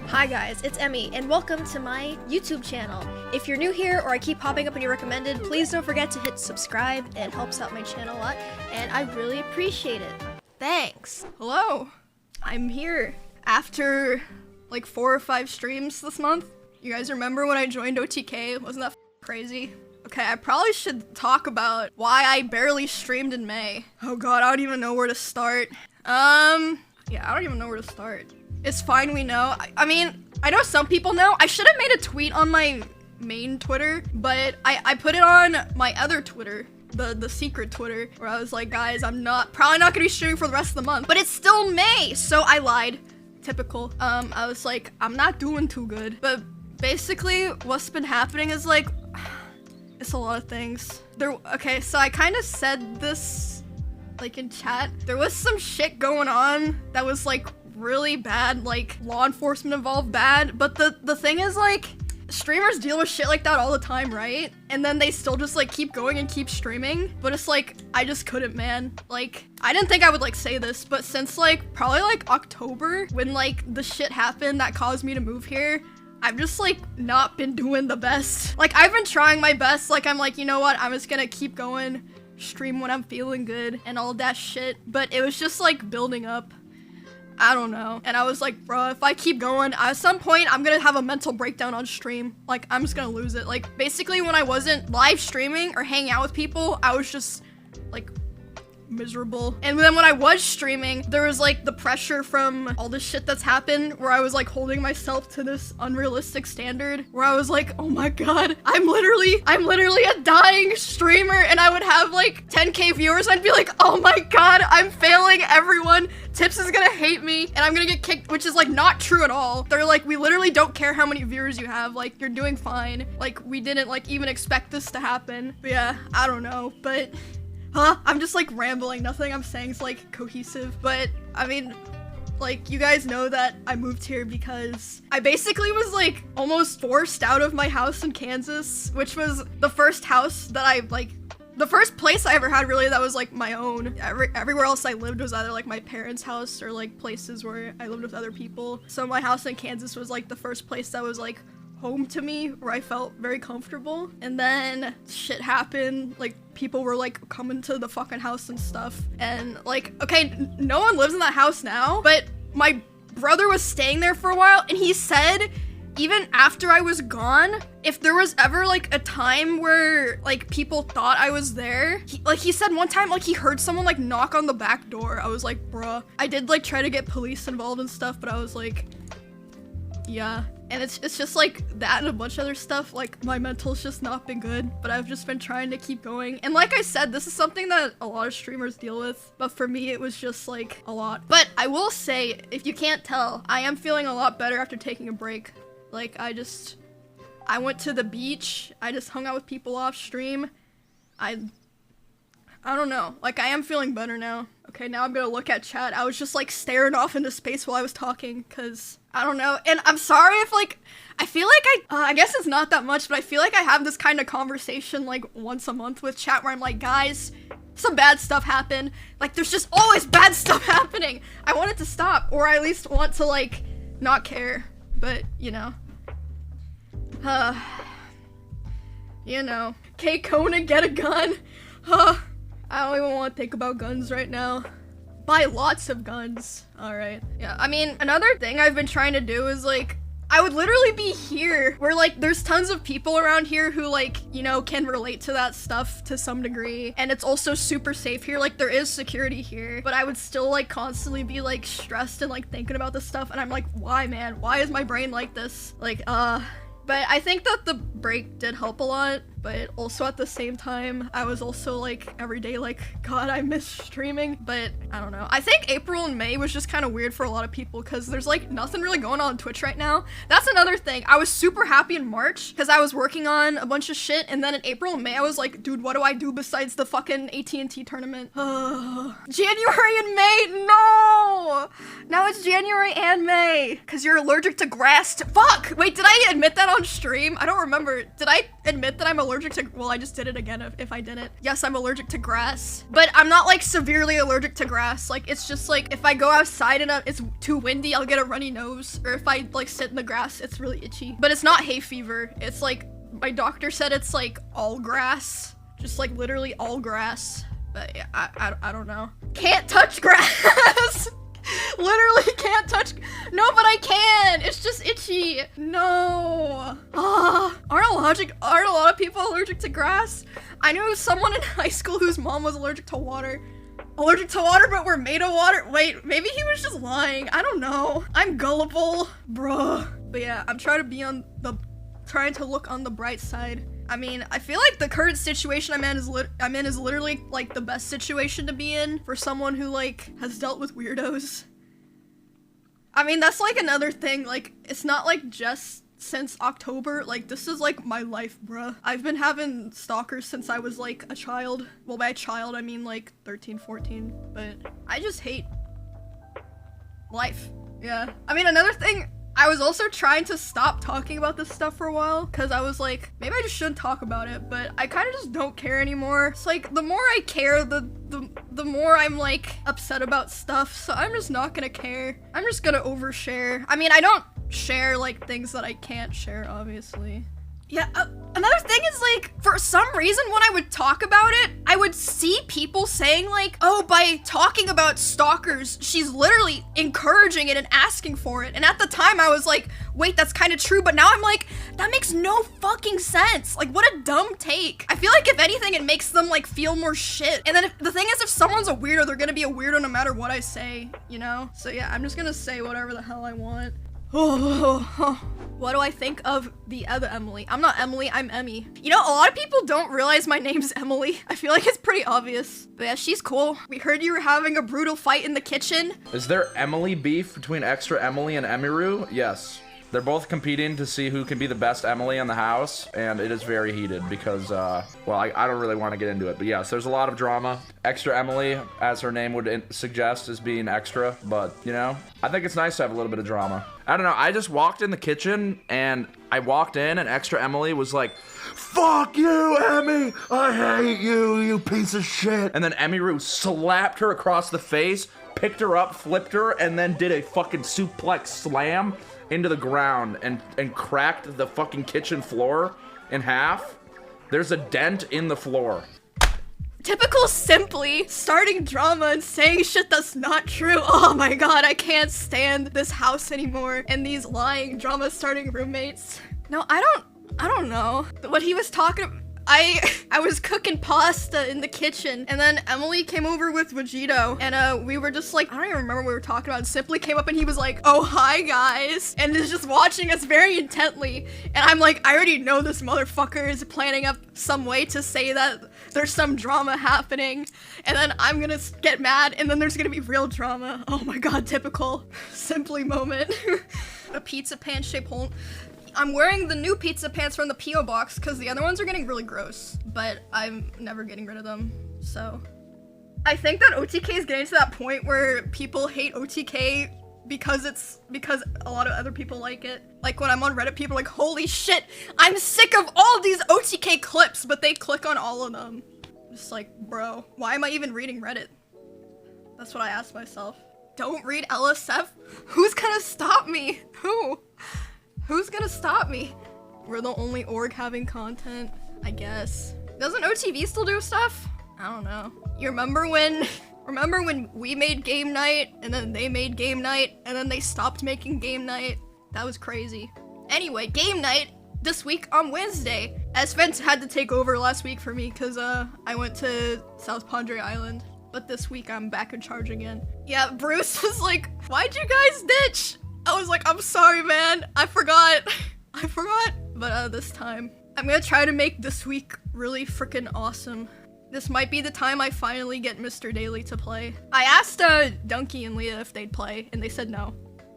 Hi guys, it's Emmy, and welcome to my YouTube channel. If you're new here or I keep popping up in your recommended, please don't forget to hit subscribe. It helps out my channel a lot, and I really appreciate it. Thanks. Hello. I'm here after like 4 or 5 streams this month. You guys remember when I joined OTK? Wasn't that crazy? Okay, I probably should talk about why I barely streamed in May. Oh god, I don't even know where to start. Yeah, I don't even know where to start. It's fine, we know. I mean, I know some people know. I should have made a tweet on my main Twitter, but I put it on my other Twitter, the secret Twitter, where I was like, guys, I'm probably not gonna be streaming for the rest of the month, but it's still May, so I lied. Typical. I was like, I'm not doing too good. But basically, what's been happening is like, it's a lot of things. Okay, so I kind of said this, like in chat. There was some shit going on that was like really bad, like law enforcement involved bad, but the thing is like streamers deal with shit like that all the time, right? And then they still just like keep going and keep streaming, but it's like I just couldn't, man. Like I didn't think I would like say this, but since like probably like October when like the shit happened that caused me to move here, I've just like not been doing the best. Like I've been trying my best, like I'm like, you know what, I'm just gonna keep going, stream when I'm feeling good and all that shit, but it was just like building up. I don't know. And I was like, bro, if I keep going, at some point, I'm gonna have a mental breakdown on stream. Like, I'm just gonna lose it. Like, basically, when I wasn't live streaming or hanging out with people, I was just, like, miserable. And then when I was streaming, there was, like, the pressure from all this shit that's happened, where I was, like, holding myself to this unrealistic standard, where I was like, oh my god, I'm literally a dying streamer, and I would have, like, 10k viewers, and I'd be like, oh my god, I'm failing everyone. Tips is gonna hate me and I'm gonna get kicked, which is like not true at all. They're like, we literally don't care how many viewers you have, like you're doing fine. Like we didn't like even expect this to happen. But yeah, I don't know, but I'm just like rambling. Nothing I'm saying is like cohesive, but I mean, like you guys know that I moved here because I basically was like almost forced out of my house in Kansas, which was the first house that I like, the first place I ever had really that was like my own. Everywhere else I lived was either like my parents' house or like places where I lived with other people. So my house in Kansas was like the first place that was like home to me, where I felt very comfortable. And then shit happened, like people were like coming to the fucking house and stuff. And like, okay, no one lives in that house now, but my brother was staying there for a while and he said, even after I was gone, if there was ever like a time where like people thought I was there, he said one time like he heard someone like knock on the back door. I was like, bruh. I did like try to get police involved and stuff, but I was like, yeah. And it's just like that and a bunch of other stuff. Like my mental's just not been good, but I've just been trying to keep going. And like I said, this is something that a lot of streamers deal with, but for me it was just like a lot. But I will say, if you can't tell, I am feeling a lot better after taking a break. Like, I went to the beach, I just hung out with people off stream. I don't know, like, I am feeling better now. Okay, now I'm gonna look at chat. I was just, like, staring off into space while I was talking, because, I don't know. And I'm sorry if, like, I feel like I guess it's not that much, but I feel like I have this kind of conversation, like, once a month with chat where I'm like, guys, some bad stuff happened. Like, there's just always bad stuff happening. I want it to stop, or I at least want to, like, not care. But, you know. You know. K Kona, get a gun. I don't even want to think about guns right now. Buy lots of guns. Alright. Yeah, I mean, another thing I've been trying to do is, like, I would literally be here where, like, there's tons of people around here who, like, you know, can relate to that stuff to some degree. And it's also super safe here. Like, there is security here, but I would still, like, constantly be, like, stressed and, like, thinking about this stuff. And I'm like, why, man? Why is my brain like this? Like, but I think that the break did help a lot, but also at the same time, I was also like every day like, God, I miss streaming, but I don't know. I think April and May was just kind of weird for a lot of people because there's like nothing really going on Twitch right now. That's another thing. I was super happy in March because I was working on a bunch of shit, and then in April and May, I was like, dude, what do I do besides the fucking AT&T tournament? January and May, no! Now it's January and May because you're allergic to grass. Fuck! Wait, did I admit that on stream? I don't remember. Did I admit that I'm allergic allergic to, well, I just did it again if I didn't. Yes, I'm allergic to grass, but I'm not like severely allergic to grass. Like, it's just like, if I go outside and it's too windy, I'll get a runny nose. Or if I like sit in the grass, it's really itchy. But it's not hay fever. It's like, my doctor said it's like all grass. Just like literally all grass. But yeah, I don't know. Can't touch grass. Literally can't touch. No, but I can. It's just itchy. No. Aren't a lot of people allergic to grass? I knew someone in high school whose mom was allergic to water. Allergic to water, but we're made of water. Wait, maybe he was just lying. I don't know. I'm gullible, bruh. But yeah, I'm trying to look on the bright side. I mean, I feel like the current situation I'm in is literally like the best situation to be in for someone who like has dealt with weirdos. I mean, that's like another thing. Like, it's not like just since October. Like, this is like my life, bruh. I've been having stalkers since I was like a child. Well, by child, I mean like 13, 14. But I just hate life. Yeah. I mean, another thing, I was also trying to stop talking about this stuff for a while because I was like, maybe I just shouldn't talk about it, but I kind of just don't care anymore. It's like, the more I care, the more I'm like upset about stuff, so I'm just not gonna care. I'm just gonna overshare. I mean, I don't share like things that I can't share, obviously. Yeah, another thing is like, for some reason when I would talk about it, I would see people saying like, oh, by talking about stalkers, she's literally encouraging it and asking for it. And at the time I was like, wait, that's kind of true. But now I'm like, that makes no fucking sense. Like, what a dumb take. I feel like if anything, it makes them like feel more shit. And then the thing is, if someone's a weirdo, they're gonna be a weirdo no matter what I say, you know? So yeah, I'm just gonna say whatever the hell I want. What do I think of the other Emily? I'm not Emily, I'm Emmy. You know, a lot of people don't realize my name's Emily. I feel like it's pretty obvious. But yeah, she's cool. We heard you were having a brutal fight in the kitchen. Is there Emily beef between Extra Emily and Emiru? Yes. They're both competing to see who can be the best Emily in the house, and it is very heated because, well, I don't really want to get into it, but yes, there's a lot of drama. Extra Emily, as her name would suggest, is being extra, but, you know, I think it's nice to have a little bit of drama. I don't know, I just walked in the kitchen, and I walked in, and Extra Emily was like, "Fuck you, Emmy! I hate you, you piece of shit!" And then Emiru slapped her across the face, picked her up, flipped her, and then did a fucking suplex slam into the ground and cracked the fucking kitchen floor in half. There's a dent in the floor. Typical Simply, starting drama and saying shit that's not true. Oh my god, I can't stand this house anymore and these lying drama starting roommates. No, I don't know. What he was talking, I was cooking pasta in the kitchen, and then Emily came over with Vegito, and we were just like, I don't even remember what we were talking about. Simply came up and he was like, "Oh, hi guys," and is just watching us very intently. And I'm like, I already know this motherfucker is planning up some way to say that there's some drama happening, and then I'm gonna get mad, and then there's gonna be real drama. Oh my god, typical Simply moment. A pizza pan shaped hole. I'm wearing the new pizza pants from the P.O. box because the other ones are getting really gross, but I'm never getting rid of them, so. I think that OTK is getting to that point where people hate OTK because a lot of other people like it. Like when I'm on Reddit, people are like, holy shit, I'm sick of all these OTK clips, but they click on all of them. Just like, bro, why am I even reading Reddit? That's what I ask myself. Don't read LSF? Who's gonna stop me? Who's gonna stop me? We're the only org having content, I guess. Doesn't OTV still do stuff? I don't know. You remember when we made game night, and then they made game night, and then they stopped making game night? That was crazy. Anyway, game night this week on Wednesday. Spence had to take over last week for me, cause I went to South Padre Island. But this week I'm back in charge again. Yeah, Bruce was like, why'd you guys ditch? I was like, I'm sorry, man. I forgot. But this time, I'm gonna try to make this week really freaking awesome. This might be the time I finally get Mr. Daily to play. I asked Dunky and Leah if they'd play, and they said no.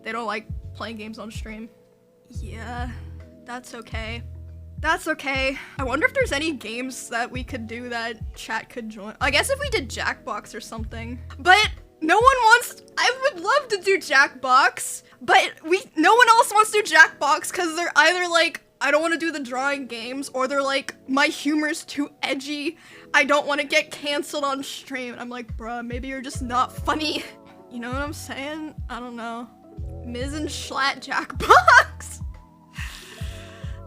They don't like playing games on stream. Yeah, that's okay. That's okay. I wonder if there's any games that we could do that chat could join. I guess if we did Jackbox or something. But no one wants, I would love to do Jackbox, but no one else wants to do Jackbox because they're either like, I don't want to do the drawing games, or they're like, my humor's too edgy. I don't want to get canceled on stream. And I'm like, bruh, maybe you're just not funny. You know what I'm saying? I don't know. Miz and Schlatt Jackbox.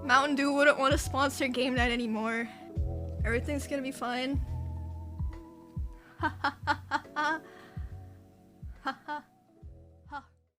Mountain Dew wouldn't want to sponsor game night anymore. Everything's gonna be fine. Ha ha ha ha ha. Ha ha.